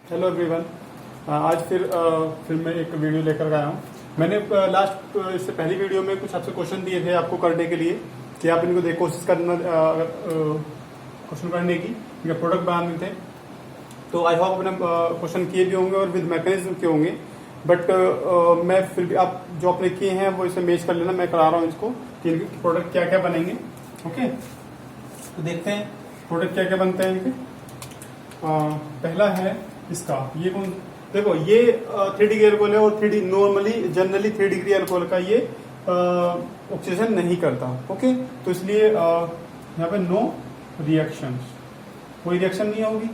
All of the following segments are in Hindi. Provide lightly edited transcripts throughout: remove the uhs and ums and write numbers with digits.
Hello everyone. आज फिर मैं एक वीडियो लेकर आया हूँ। मैंने लास्ट इससे पहली वीडियो में कुछ आपसे क्वेश्चन दिए थे आपको करने के लिए कि आप इनको देख कोशिश करना क्वेश्चन करने की या प्रोडक्ट बनाने थे। तो आई होप अपने क्वेश्चन किए भी होंगे और विद मैकेनिज्म के होंगे। बट मैं फिर भी आप जो आपने किए हैं वो इसे मैच कर लेना। मैं करा रहा हूँ इसको कि इनके प्रोडक्ट क्या क्या बनेंगे। ओके, तो देखते हैं प्रोडक्ट क्या क्या बनते हैं इनके। पहला है इसका, ये कौन, देखो ये 3 डिग्री अल्कोहल है और 3D normally generally 3 degree alcohol का ये ऑक्सीजन नहीं करता। ओके, तो इसलिए यहाँ पे नो रिएक्शन, कोई रिएक्शन नहीं होगी।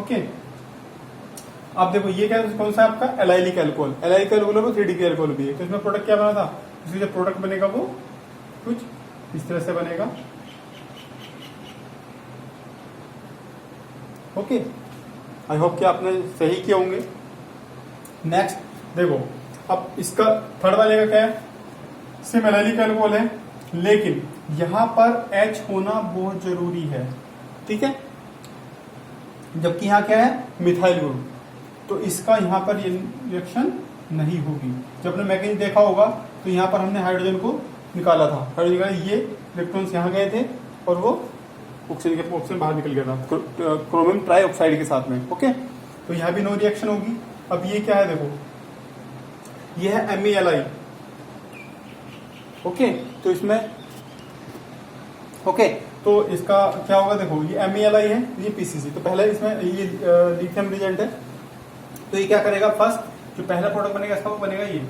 ओके, अब देखो ये क्या कौन सा आपका एलाइलिक अल्कोहल, एलाइलिक अल्कोहल और 3 डिग्री अल्कोहल भी है। तो इसमें प्रोडक्ट क्या बना था, इसमें जो प्रोडक्ट बनेगा वो कुछ इस तरह से बनेगा। ओके, आई होप कि आपने सही किए होंगे। नेक्स्ट देखो, अब इसका थर्ड वाले का क्या है, सेम एलाइलिक अल्कोहल है लेकिन यहां पर H होना बहुत जरूरी है। ठीक है, जबकि यहां क्या है मिथाइल ग्रुप, तो इसका यहां पर ये रिएक्शन नहीं होगी। जब आपने मैकेनिज्म देखा होगा तो यहां पर हमने हाइड्रोजन को निकाला था, हाइड्रोजन ये इलेक्ट्रॉन्स यहां गए थे और वो ऑक्सीजन बाहर निकल गया था क्रोमियम ट्राई ऑक्साइड के साथ में। ओके, तो यहां भी नो रिएक्शन होगी। अब ये क्या है, देखो ये है MElI। ओके, तो इसमें ओके, तो इसका क्या होगा, देखो ये MElI है, ये PCC। तो पहले इसमें ये लिथियम रिएजेंट है, तो ये क्या करेगा, फर्स्ट जो पहला प्रोडक्ट बनेगा इसका वो बनेगा ये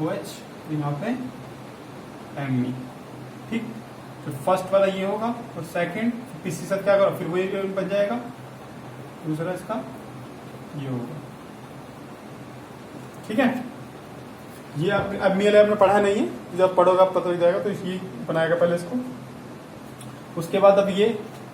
OH, यहाँ पे Me। ठीक, तो फर्स्ट वाला ये होगा और सेकंड पीसी साथ क्या करो, फिर वही बन जाएगा। दूसरा इसका ये होगा। ठीक है, ये अब मेरे आपने पढ़ा नहीं है, जब पढ़ोगे आप पता लग जाएगा। तो ये बनाएगा पहले इसको, उसके बाद अब ये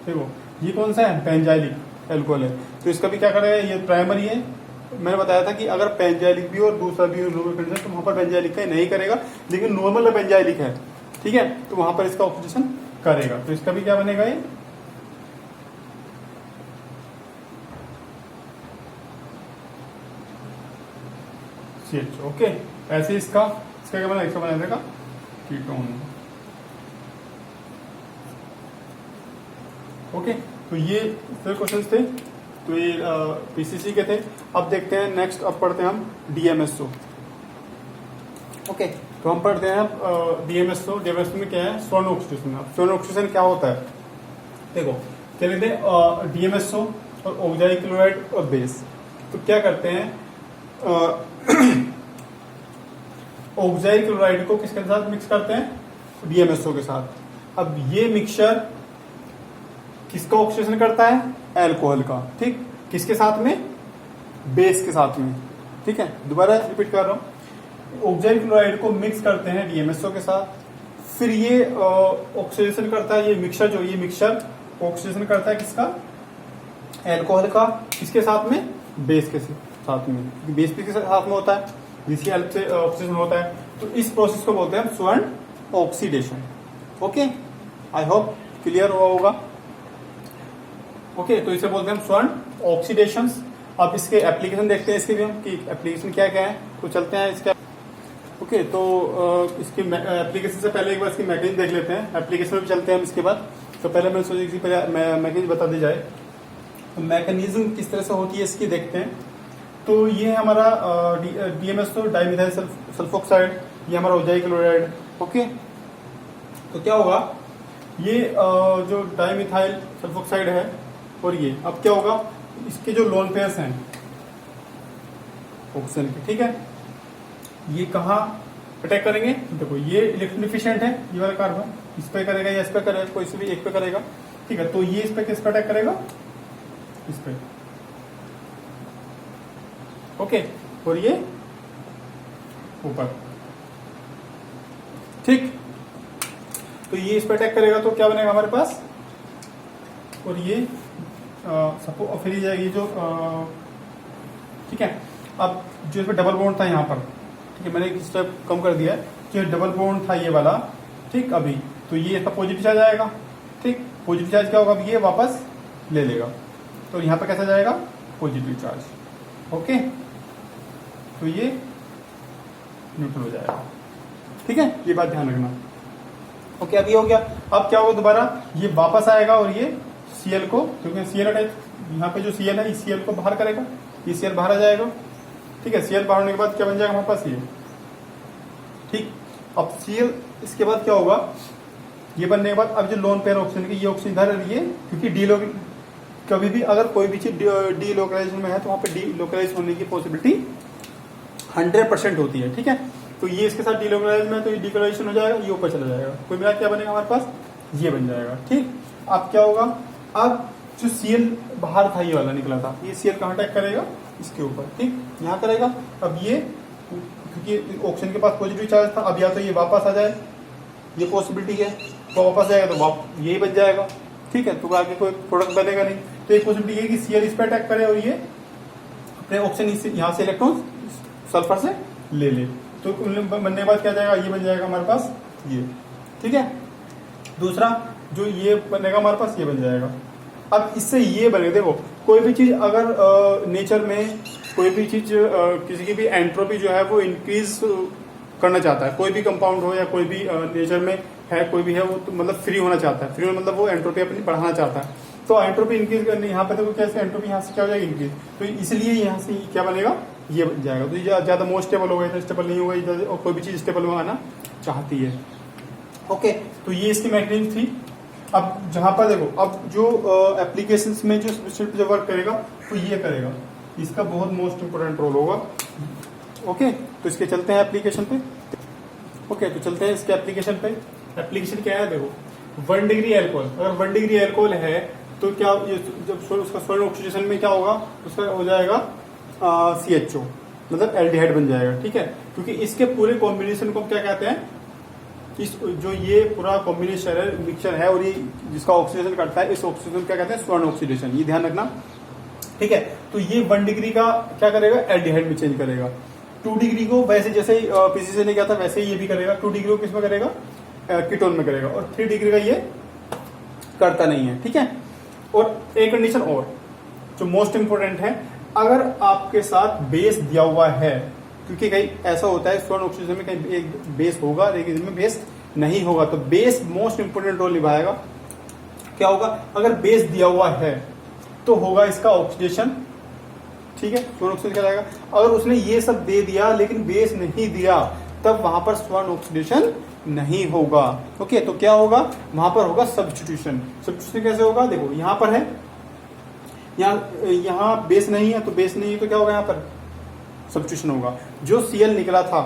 देखो ये कौन सा है, बेंजाइलिक अल्कोहल है। तो इसका भी क्या करेगा, ये प्राइमरी है। मैंने बताया था कि अगर बेंजाइलिक भी और दूसरा भी लुब्रिकेंट तो वहां पर बेंजाइलिक का नहीं करेगा, लेकिन नॉर्मल बेंजाइलिक है, ठीक है, तो वहां पर इसका ऑक्सीडेशन करेगा। तो इसका भी क्या बनेगा, ये CH। ओके, ऐसे इसका क्या बना, इसका बना देगा कीटोन। ओके, तो ये क्वेश्चन थे, तो ये PCC के थे। अब देखते हैं नेक्स्ट, अब पढ़ते हैं हम DMSO। ओके, तो हम पढ़ते हैं DMSO। DMSO में क्या है, स्वर्ण ऑक्सीडेशन। अब स्वर्ण ऑक्सीडेशन क्या होता है, देखो क्या कहते हैं DMSO और ऑक्साइड क्लोराइड और बेस। तो क्या करते हैं, ऑक्साइड क्लोराइड को किसके साथ मिक्स करते हैं, DMSO के साथ। अब ये मिक्सचर किसका ऑक्सीडेशन करता है, अल्कोहल का। ठीक, किसके साथ में, बेस के साथ में। ठीक है, दोबारा रिपीट कर रहा हूं, ऑक्साइड क्लोराइड को मिक्स करते हैं DMSO के साथ, फिर ये ऑक्सीडेशन करता है, ये मिक्सचर जो ये मिक्सचर ऑक्सीडेशन करता है किसका, अल्कोहल का, किसके साथ में, बेस के साथ में। बेस भी किसके साथ में होता है, जिसकी हेल्प से ऑक्सीडेशन होता है। तो इस प्रोसेस को बोलते हैं स्वर्ण oxidation. Okay, I hope clear हुआ होगा। ओके, तो इसे बोलते हैं स्वर्ण ऑक्सीडेशन। अब इसके एप्लीकेशन देखते हैं, इसके भी हम कि एप्लीकेशन क्या क्या है, तो चलते हैं इसका। ओके, तो इसकी एप्लीकेशन से पहले एक बार इसकी मैकेनिज्म देख लेते हैं, एप्लीकेशन में भी चलते हैं हम इसके बाद। तो पहले मैंने सोचा कि मैकेनिज्म बता दी जाए, तो मैकेनिज्म किस तरह से होती है इसकी देखते हैं। तो ये है हमारा DMSO, डाइमिथाइल सल्फोक्साइड, ये हमारा ऑक्साइड क्लोराइड। ओके, तो क्या होगा, ये जो डाइमिथाइल सल्फोक्साइड है और ये अब क्या होगा, इसके जो लोन पेयर्स हैं ऑक्सीजन के, ठीक है, ये कहाँ अटैक करेंगे, देखो ये इलेक्ट्रॉन डिफिशिएंट है, ये वाला कार्बन इस पे करेगा या इस पे करेगा, कोई से भी एक पे करेगा। ठीक है, तो ये इस पे किस पे अटैक करेगा, इस पे। ओके, और ये ऊपर। ठीक, तो ये इस पे अटैक करेगा तो क्या बनेगा हमारे पास, और ये सपोज फिर ये जो ठीक है। अब जो इसमें डबल बॉन्ड था यहाँ पर, ठीक है, मैंने एक स्टेप कम कर दिया है कि डबल बॉन्ड था ये वाला, ठीक, अभी तो ये इसका पॉजिटिव चार्ज आएगा। ठीक, पॉजिटिव चार्ज क्या होगा, अब ये वापस ले लेगा, तो यहाँ पे कैसा जाएगा, पॉजिटिव चार्ज। ओके, तो ये न्यूट्रल हो जाएगा। ठीक है, ये बात ध्यान रखना। ओके, अब ये हो गया। अब क्या होगा, दोबारा ये वापस आएगा और ये Cl को, क्योंकि Cl अटैच, यहाँ पे जो Cl है, इस Cl को बाहर करेगा, ये Cl बाहर आ जाएगा। ठीक है, Cl बाहर होने के बाद क्या बन जाएगा हमारे पास, ये। ठीक, अब Cl इसके बाद क्या होगा, ये बनने के बाद अब जो लोन पेयर ऑक्सीजन की, ये ऑक्सीजन इधर ये, क्योंकि कभी भी अगर कोई भी चीज डीलोकलाइजेशन में है तो वहां पे डीलोकलाइज होने की पॉसिबिलिटी 100% होती है। ठीक है, तो ये इसके साथ डीलोकलाइज में, तो ये डीलोकलाइजेशन हो जाएगा, ये ऊपर चला जाएगा, कोई मिला क्या बनेगा हमारे पास, ये बन जाएगा। ठीक, अब क्या होगा, अब जो Cl बाहर था, ये वाला निकला था, ये Cl कहाँ अटैक करेगा, इसके ऊपर। ठीक, यहाँ करेगा। अब ये, क्योंकि ऑक्सीजन के पास पॉजिटिव चार्ज था, अब या तो ये वापस आ जाए, ये पॉसिबिलिटी है, तो वापस जाएगा तो यही बच जाएगा। ठीक है, तो आगे कोई प्रोडक्ट बनेगा नहीं। तो एक पॉसिबिलिटी है कि Cl इस पर अटैक करे और ये अपने ऑक्सीजन यहाँ से इलेक्ट्रॉन सल्फर से ले ले, तो बनने के बाद क्या जाएगा, ये बन जाएगा हमारे पास ये। ठीक है, दूसरा जो ये बनेगा हमारे पास, ये बन जाएगा। अब इससे ये बनेगा, देखो कोई भी चीज अगर नेचर में कोई भी चीज किसी की भी एंट्रोपी जो है वो इंक्रीज करना चाहता है, कोई भी कंपाउंड हो या कोई भी नेचर में है, कोई भी है, वो तो मतलब फ्री होना चाहता है, फ्री मतलब वो एंट्रोपी अपनी बढ़ाना चाहता है, तो एंट्रोपी इंक्रीज करनी, यहाँ पे देखो कैसे एंट्रोपी यहाँ से क्या हो जाएगी, इंक्रीज, तो इसलिए यहाँ से क्या बनेगा, ये बन जाएगा। तो ये ज्यादा मोर स्टेबल होगा, इतना स्टेबल नहीं होगा, और कोई भी चीज स्टेबल में आना चाहती है। ओके, तो ये इसकी मैकेनिज्म थी। अब जहां पर देखो, अब जो एप्लीकेशंस में जो सब्स्टिट्यूट जो वर्क करेगा, तो ये करेगा, इसका बहुत मोस्ट इंपोर्टेंट रोल होगा। ओके, तो इसके चलते हैं एप्लीकेशन पे। ओके, तो चलते हैं इसके एप्लीकेशन पे। एप्लीकेशन क्या है, देखो 1 डिग्री एल्कोहल, अगर 1 डिग्री एल्कोहल है तो क्या, ये जब उसका सॉलिड ऑक्सीडेशन में क्या होगा, उसका हो जाएगा CHO, मतलब एल्डिहाइड बन जाएगा। ठीक है, क्योंकि इसके पूरे कॉम्बिनेशन को क्या कहते हैं, इस जो ये पूरा कॉम्बिनेशन है, मिक्सचर है, और ये जिसका ऑक्सीडेशन करता है, इस ऑक्सीडेशन क्या कहते हैं, स्वर्ण ऑक्सीडेशन, ये ध्यान रखना। ठीक है, तो ये 1 डिग्री का क्या करेगा, एल्डिहाइड में चेंज करेगा। 2 डिग्री को वैसे जैसे पीसीसी ने किया था वैसे ही ये भी करेगा, 2 डिग्री को किसमें करेगा, कीटोन में करेगा, और 3 डिग्री का ये करता नहीं है। ठीक है, और एक कंडीशन और जो मोस्ट इंपोर्टेंट है, अगर आपके साथ बेस दिया हुआ है, क्योंकि कहीं ऐसा होता है स्वर्ण ऑक्सीजन में कहीं एक बेस होगा लेकिन इसमें बेस नहीं होगा, तो बेस मोस्ट इंपोर्टेंट रोल निभाएगा। क्या होगा, अगर बेस दिया हुआ है तो होगा इसका ऑक्सीडेशन। ठीक है, स्वर्ण ऑक्सीजन क्या जाएगा, अगर उसने ये सब दे दिया लेकिन बेस नहीं दिया, तब वहां पर स्वर्ण ऑक्सीडेशन नहीं होगा। ओके, तो क्या होगा, वहां पर होगा सब्स्टिट्यूशन। सब्स्टिट्यूशन कैसे होगा, देखो यहां पर है, यहाँ बेस नहीं है, तो बेस नहीं है तो क्या होगा, यहाँ पर सब्स्टिट्यूशन होगा। जो Cl निकला था,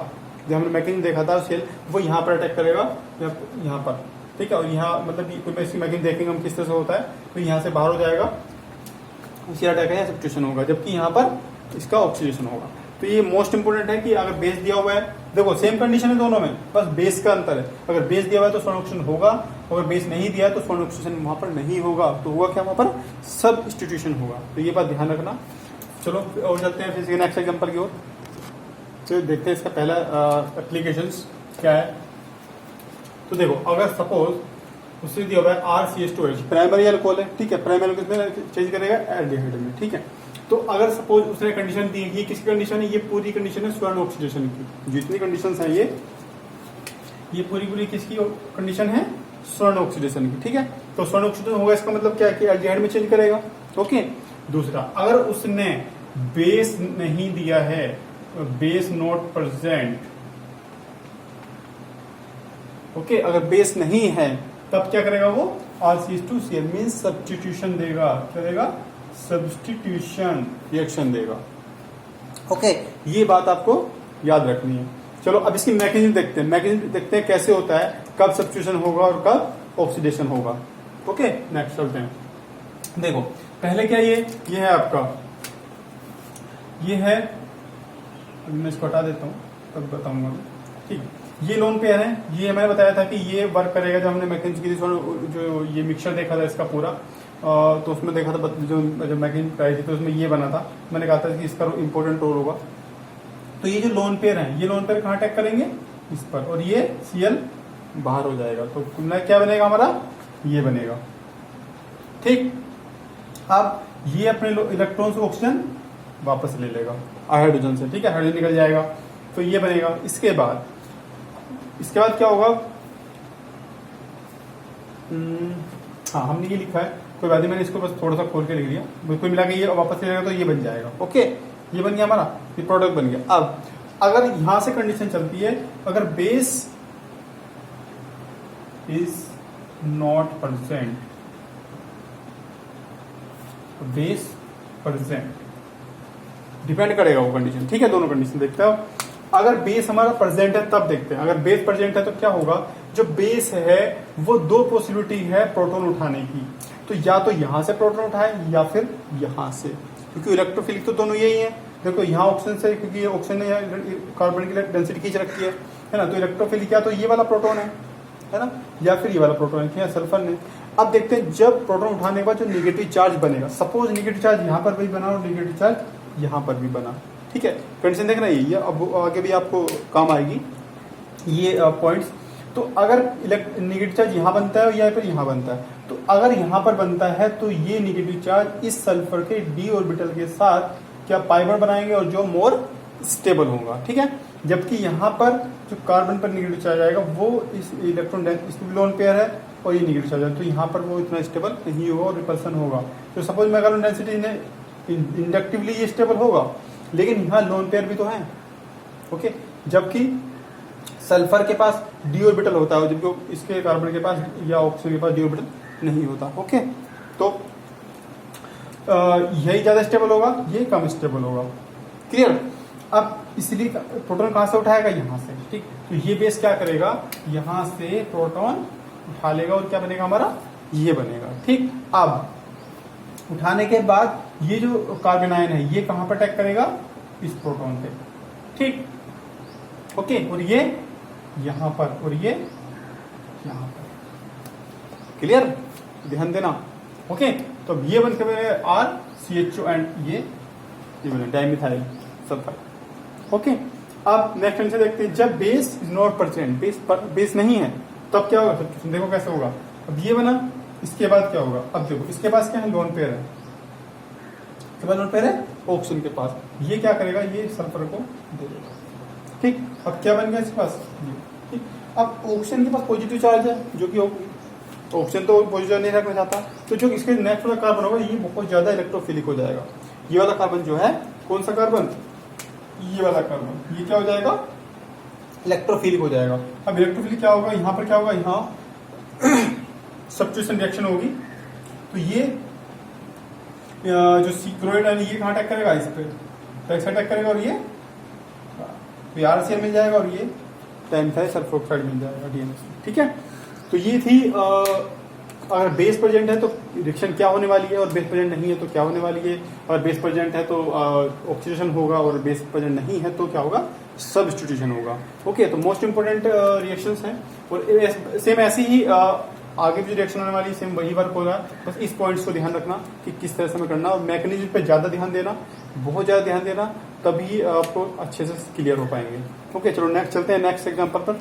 जो हमने मैकेनिज्म देखा था Cl, वो यहाँ पर अटैक करेगा, यहाँ पर। ठीक है, और यहाँ मतलब कोई इसकी मैकेनिज्म देखेंगे हम किस तरह से होता है, तो यहाँ से बाहर हो जाएगा, उसी अटैक है, सब्स्टिट्यूशन होगा, जबकि यहाँ पर इसका ऑक्सीडेशन होगा। तो ये मोस्ट इंपोर्टेंट है कि अगर बेस दिया हुआ है, देखो सेम कंडीशन है दोनों में, बस बेस का अंतर है। अगर बेस दिया हुआ है तो स्वर्ण ऑक्सीजन होगा, अगर बेस नहीं दिया है तो स्वर्ण ऑक्सीजन वहां पर नहीं होगा, तो होगा क्या, वहां पर सब्स्टिट्यूशन होगा। तो ये बात ध्यान रखना। चलो और चलते हैं फिर नेक्स्ट एग्जांपल की ओर। तो देखते हैं इसका पहला एप्लीकेशंस क्या है। तो देखो, अगर सपोज उससे दिया हुआ है RCH2H, प्राइमरी अल्कोहल है। ठीक है, प्राइमरी अल्कोहल चेंज करेगा एल्डिहाइड में। ठीक है, तो अगर सपोज उसने कंडीशन दी, ये किसकी कंडीशन है, ये पूरी कंडीशन है स्वर्ण ऑक्सीडेशन की, जितनी कंडीशंस हैं ये पूरी किसकी कंडीशन है, स्वर्ण ऑक्सीडेशन की। ठीक है, तो स्वर्ण ऑक्सीडेशन होगा, इसका मतलब क्या है कि एल्डिहाइड में चेंज करेगा। ओके, दूसरा, अगर उसने बेस नहीं दिया है, बेस नॉट प्रेजेंट, ओके, अगर बेस नहीं है तब क्या करेगा वो, RCH2Cl मींस सब्स्टिट्यूशन देगा। क्या देगा, सब्स्टिट्यूशन रिएक्शन देगा। ओके, ये बात आपको याद रखनी है। चलो अब इसकी मैकेनिज्म देखते हैं, देखते हैं कैसे होता है, कब सब्स्टिट्यूशन होगा और कब ऑक्सीडेशन होगा। ओके, नेक्स्ट चलते हैं। देखो पहले क्या, ये है आपका, ये है, मैं इसको हटा देता हूँ तब बताऊंगा। ठीक, ये लोन पेयर है, ये मैंने बताया था कि ये वर्क करेगा, जब हमने मैकेनिज्म की थी, जो ये मिक्सचर देखा था इसका पूरा, तो उसमें देखा था, जो मैकेनिज्म कराई थी तो उसमें ये बना था, मैंने कहा था कि इसका इंपॉर्टेंट रोल होगा। तो ये जो लोन पेयर है, ये लोन पेयर कहाँ अटैक करेंगे, इस पर, और ये Cl बाहर हो जाएगा, तो क्या बनेगा हमारा, ये बनेगा। ठीक, अब ये अपने इलेक्ट्रॉन से ऑक्सीजन वापस ले लेगा हाइड्रोजन से, ठीक है, हाइड्रोजन निकल जाएगा, तो ये बनेगा। इसके बाद क्या होगा, हाँ हमने ये लिखा है, कोई बात नहीं, मैंने इसको बस थोड़ा सा खोल के लिख दिया, कोई मिला के ये वापस ले लेगा तो ये बन जाएगा। ओके, ये बन गया हमारा, ये प्रोडक्ट बन गया। अब अगर यहां से कंडीशन चलती है, अगर base is not present, base present, depend करेगा वो कंडीशन, ठीक है, दोनों कंडीशन देखते हो। अगर बेस हमारा प्रेजेंट है तब देखते हैं, अगर बेस प्रेजेंट है तो क्या होगा, जो बेस है वो दो पॉसिबिलिटी है प्रोटॉन उठाने की, तो या तो यहां से प्रोटॉन उठाए या फिर यहां से, क्योंकि इलेक्ट्रोफिलिक तो दोनों यही है। देखो यहाँ ऑक्सीजन से, क्योंकि ऑक्सीजन ने कार्बन की डेंसिटी खींच रखी है ना, तो इलेक्ट्रोफिलिक क्या तो ये वाला प्रोटॉन है ना, या फिर ये वाला प्रोटॉन है सल्फर ने। अब देखते हैं जब प्रोटॉन उठाने के बाद जो नेगेटिव चार्ज बनेगा, सपोज नेगेटिव चार्ज यहाँ पर भी बना और नेगेटिव चार्ज यहाँ पर भी बना, ठीक है, कंडीशन देखना ये अब आगे भी आपको काम आएगी ये पॉइंट्स। तो अगर नेगेटिव चार्ज यहाँ बनता है या फिर यहाँ बनता है, तो अगर यहाँ पर बनता है तो ये नेगेटिव चार्ज इस सल्फर के डी ऑर्बिटल के साथ क्या पाई बॉन्ड बनाएंगे और जो मोर स्टेबल होगा, ठीक है। जबकि यहाँ पर जो कार्बन पर नेगेटिव चार्ज आएगा वो इस इलेक्ट्रॉन इसमें लोन पेयर है और ये नेगेटिव चार्ज है, तो यहाँ पर वो इतना स्टेबल नहीं होगा और रिपल्सन होगा। तो सपोज मैं कार्बन डेंसिटी ने इंडक्टिवली ये स्टेबल होगा, लेकिन यहाँ लोन पेयर भी तो है, ओके, जबकि सल्फर के पास डी ऑर्बिटल होता है, जबकि इसके कार्बन के पास या ऑक्सीजन के पास डी ऑर्बिटल नहीं होता, ओके। तो यही ज्यादा स्टेबल होगा, ये कम स्टेबल होगा, क्लियर। अब इसलिए प्रोटॉन कहां से उठाएगा, यहां से, ठीक। तो ये बेस क्या करेगा, यहां से प्रोटॉन उठा लेगा और क्या बनेगा हमारा, ये बनेगा, ठीक। अब उठाने के बाद ये जो कार्बन आयन है ये कहां पर अटैक करेगा, इस प्रोटॉन पे, ठीक, ओके, और ये यहां पर और ये यहां पर, क्लियर, ध्यान देना, ओके। तो ये बनकर RCHO एंड ये बने डाइमिथाइल सल्फर, ओके। अब नेक्स्ट से देखते हैं, जब base is not present, base नहीं है तब क्या होगा, देखो कैसे होगा। अब ये बना, इसके बाद क्या होगा, अब देखो इसके पास क्या है, लोन पेयर है, इसके बाद लोन पेयर है ऑक्सीजन के पास, ये क्या करेगा, ये सल्फर को दे देगा, ठीक। अब क्या बन गया इसके पास, ये, ठीक। अब ऑक्सीजन के पास पॉजिटिव चार्ज है, जो कि ऑक्सीजन तो पॉजिटिव नहीं रखना चाहता, तो जो इसके नेक्स्ट वाला कार्बन होगा ये बहुत ज्यादा इलेक्ट्रोफिलिक हो जाएगा। ये वाला कार्बन जो है, कौन सा कार्बन, ये वाला कार्बन, ये क्या हो जाएगा, इलेक्ट्रोफिलिक हो जाएगा। अब इलेक्ट्रोफिलिक क्या होगा, यहाँ पर क्या होगा, यहाँ सब्स्टिट्यूशन रिएक्शन होगी, तो ये जो क्लोराइड है ये कहाँ अटैक करेगा, इस पे अटैक करेगा और ये RCl मिल जाएगा और ये डाइमिथाइल सल्फर ऑक्साइड मिल जाएगा DNS, ठीक है। तो ये थी अगर बेस प्रेजेंट है तो रिएक्शन क्या होने वाली है और बेस प्रेजेंट नहीं है तो क्या होने वाली है। अगर बेस प्रेजेंट है तो ऑक्सीडेशन होगा और बेस प्रेजेंट नहीं है तो क्या होगा, सब्स्टिट्यूशन होगा, ओके। तो मोस्ट इंपोर्टेंट रिएक्शंस हैं और सेम ऐसी ही आगे भी रिएक्शन होने वाली सेम वही वर्क होगा। बस इस पॉइंट्स को ध्यान रखना कि किस तरह से हमें करना और मैकेनिज्म पे ज्यादा ध्यान देना, बहुत ज्यादा ध्यान देना, तभी आपको अच्छे से क्लियर हो पाएंगे, ओके। चलो नेक्स्ट चलते हैं, नेक्स्ट एग्जाम्पल पर,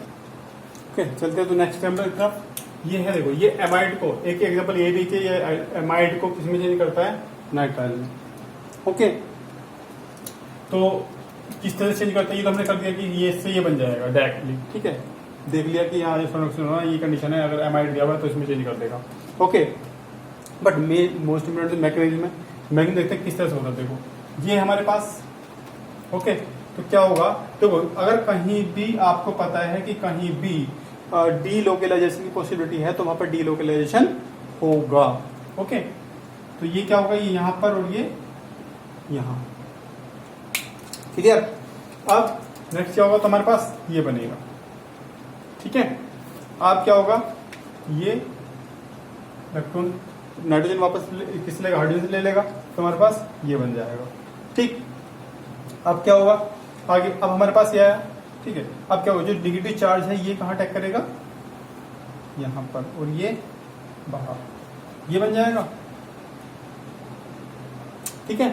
ओके चलते हैं। तो नेक्स्ट एग्जाम्पल की तरफ, ये है देखो, ये एमाइड को, एक एग्जाम्पल ये देखिए, ये एमाइड को किसमें चेंज करता है, नाइट्राइल में, ओके। तो किस तरह से चेंज करता है, ये तो हमने कर दिया कि ये इससे ये बन जाएगा डायरेक्टली, ठीक है। देख लिया कि यहाँ ये कंडीशन है, अगर एमाइड दिया हुआ है तो इसमें चेंज कर देगा, okay. But most important mechanism है, मैकेनिज्म देखते हैं किस तरह से होता है। देखो ये हमारे पास, ओके। तो क्या होगा, देखो अगर कहीं भी आपको पता है कि कहीं भी डी लोकलाइजेशन की पॉसिबिलिटी है तो वहां पर डी लोकलाइजेशन होगा, ओके। तो ये क्या होगा, ये यहां पर और ये यहां, क्लियर। अब नेक्स्ट क्या होगा, तो हमारे पास ये बनेगा, ठीक है। अब क्या होगा, ये इलेक्ट्रॉन नाइट्रोजन वापस किस लेगा, हाइड्रोजन से ले लेगा, तो हमारे पास ये बन जाएगा, ठीक। अब क्या होगा आगे, अब हमारे पास ये आया, ठीक है। अब क्या होगा, जो नेगेटिव चार्ज है ये कहाँ अटैक करेगा, यहां पर, और ये बाहर, ये बन जाएगा, ठीक है,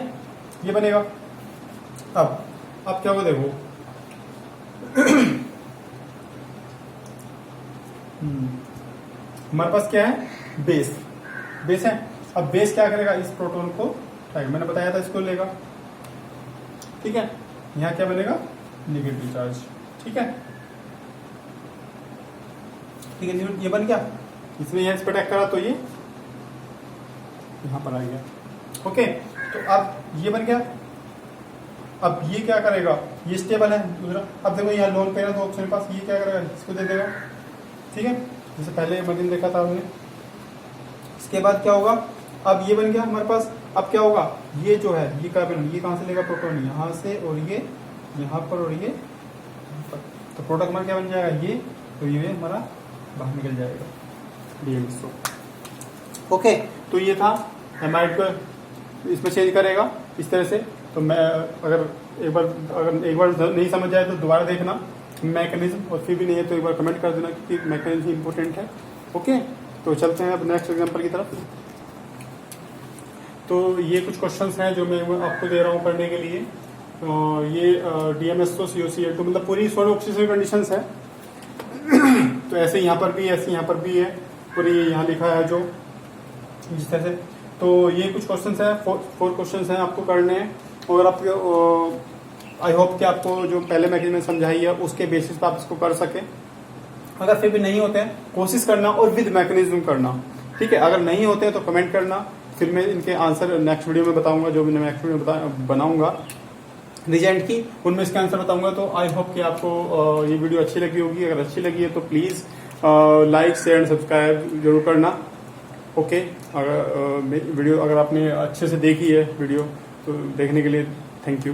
ये बनेगा। अब क्या होगा, देखो हमारे पास क्या है, बेस है, अब बेस क्या करेगा, इस प्रोटॉन को उठाएगा, मैंने बताया था इसको लेगा, ठीक है। यहाँ क्या बनेगा, नेगेटिव चार्ज, ठीक है, ठीक है, ये बन गया, इसमें यहाँ पे अटैक करा तो ये यहाँ पर आ गया, ओके। तो अब ये बन गया, अब ये क्या करेगा, ये स्टेबल है दूसरा। अब देखो यहाँ लोन पे ना तो ऑप्शन के पास, ये क्या करेगा, इसको दे देगा, ठीक है, जैसे पहले इमरजेंसी देखा था हमने। इसके बाद क्या होगा, अब ये बन गया हमारे पास। अब क्या होगा, ये जो है ये कार्बन, ये कहाँ से लेगा प्रोटॉन, यहाँ से, और ये यहाँ पर, और ये यहाँ पर। तो प्रोडक्ट हमारा क्या बन जाएगा, ये, तो ये हमारा बाहर निकल जाएगा, DMSO, ओके। तो ये था एमाइड को इसमें चेंज करेगा इस तरह से। तो मैं अगर एक बार नहीं समझ जाए तो दोबारा देखना मैकेनिज्म, और फिर भी नहीं है तो एक बार कमेंट कर देना क्योंकि मैकेनिज्म इंपॉर्टेंट है, ओके। तो चलते हैं अब नेक्स्ट एग्जांपल की तरफ। तो ये कुछ क्वेश्चंस हैं जो मैं आपको दे रहा हूँ पढ़ने के लिए। ये DMSO COCl2 मतलब पूरी सोलर ऑक्सीजन कंडीशंस है। तो ऐसे यहाँ पर भी, ऐसे यहाँ पर भी है, और ये यहाँ लिखा है जो जिस तरह से। तो ये कुछ क्वेश्चंस है, 4 क्वेश्चंस हैं आपको करने हैं, और आपको आई होप कि आपको जो पहले मैकेनिज्म समझाई है उसके बेसिस पर आप इसको कर सके। अगर फिर भी नहीं होते हैं, कोशिश करना और विद मैकेनिज्म करना, ठीक है। अगर नहीं होते हैं तो कमेंट करना, फिर मैं इनके आंसर नेक्स्ट वीडियो में बताऊंगा, जो मैंने नेक्स्ट वीडियो में बनाऊंगा रिजेंट की, उनमें इसके आंसर बताऊंगा। तो आई होप कि आपको ये वीडियो अच्छी लगी होगी। अगर अच्छी लगी है तो please like, share and subscribe जरूर करना, ओके। अगर वीडियो अगर आपने अच्छे से देखी है वीडियो, तो देखने के लिए थैंक यू।